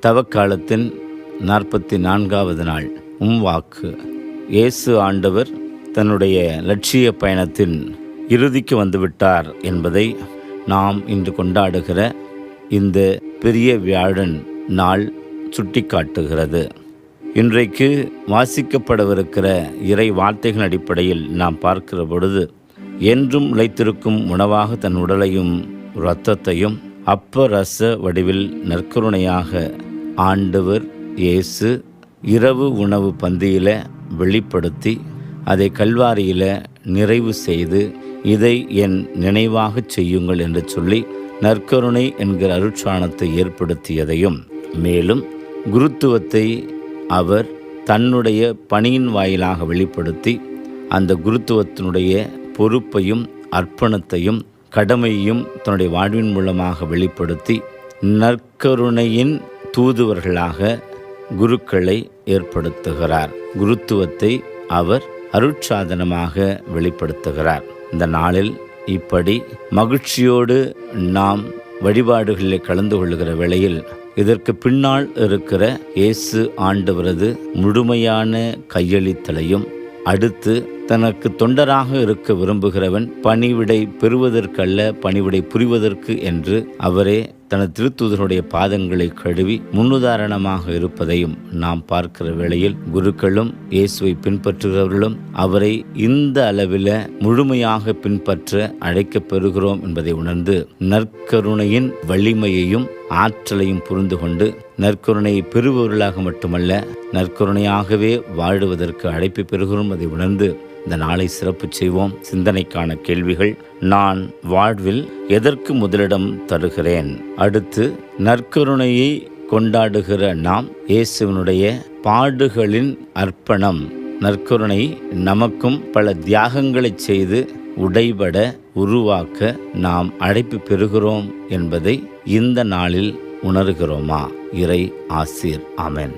தவக்காலத்தின் 44வது நாள். வாக்கு. இயேசு ஆண்டவர் தன்னுடைய லட்சிய பயணத்தின் இறுதிக்கு வந்துவிட்டார் என்பதை நாம் இன்று கொண்டாடுகிற இந்த பெரிய வியாழன் நாள் சுட்டிக்காட்டுகிறது. இன்றைக்கு வாசிக்கப்படவிருக்கிற இறை வார்த்தைகள் அடிப்படையில் நாம் பார்க்கிற பொழுது, என்றும் நிலைத்திருக்கும் உணவாக தன் உடலையும் இரத்தத்தையும் அப்பரச வடிவில் நற்கருணையாக ஆண்டவர் இயேசு இரவு உணவு பந்தியில் வெளிப்படுத்தி அதை கல்வாரியில் நிறைவு செய்து, இதை என் நினைவாக செய்யுங்கள் என்று சொல்லி நற்கருணை என்கிற அருட்சாணத்தை ஏற்படுத்தியதையும், மேலும் குருத்துவத்தை அவர் தன்னுடைய பணியின் வாயிலாக வெளிப்படுத்தி அந்த குருத்துவத்தினுடைய பொறுப்பையும் அர்ப்பணத்தையும் கடமையையும் தன்னுடைய வாழ்வின் மூலமாக வெளிப்படுத்தி நற்கருணையின் தூதுவர்களாக குருக்களை ஏற்படுத்துகிறார். குருத்துவத்தை அவர் அருட்சாதனமாக வெளிப்படுத்துகிறார். இந்த நாளில் இப்படி மகிழ்ச்சியோடு நாம் வழிபாடுகளில் கலந்து கொள்கிற வேளையில் இதற்கு பின்னால் இருக்கிற இயேசு ஆண்டவரது முழுமையான கையளித்தலையும், அடுத்து தனக்கு தொண்டராக இருக்க விரும்புகிறவன் பணிவிடை பெறுவதற்கல்ல பணிவிடை புரிவதற்கு என்று அவரே தனது திருத்தூதருடைய பாதங்களை கழுவி முன்னுதாரணமாக இருப்பதையும் நாம் பார்க்கிற வேளையில், குருக்களும் இயேசுவை பின்பற்றுகிறவர்களும் அவரை இந்த அளவில் முழுமையாக பின்பற்ற அழைக்கப் பெறுகிறோம் என்பதை உணர்ந்து நற்கருணையின் வலிமையையும் ஆற்றலையும் புரிந்து கொண்டு நற்கருணையை பெறுபவர்களாக மட்டுமல்ல நற்கருணையாகவே வாழுவதற்கு அழைப்பு பெறுகிறோம். அதை உணர்ந்து இந்த நாளை சிறப்பு செய்வோம். சிந்தனைக்கான கேள்விகள்: நான் வாழ்வில் எதற்கு முதலிடம் தருகிறேன்? அடுத்து, நற்கருணையை கொண்டாடுகிற நாம் இயேசுவினுடைய பாடுகளின் அர்ப்பணம், நற்கருணை நமக்கும் பல தியாகங்களை செய்து உடைபட உருவாக்க நாம் அழைப்பு பெறுகிறோம் என்பதை இந்த நாளில் உணர்கிறோமா? இறை ஆசீர். ஆமென்.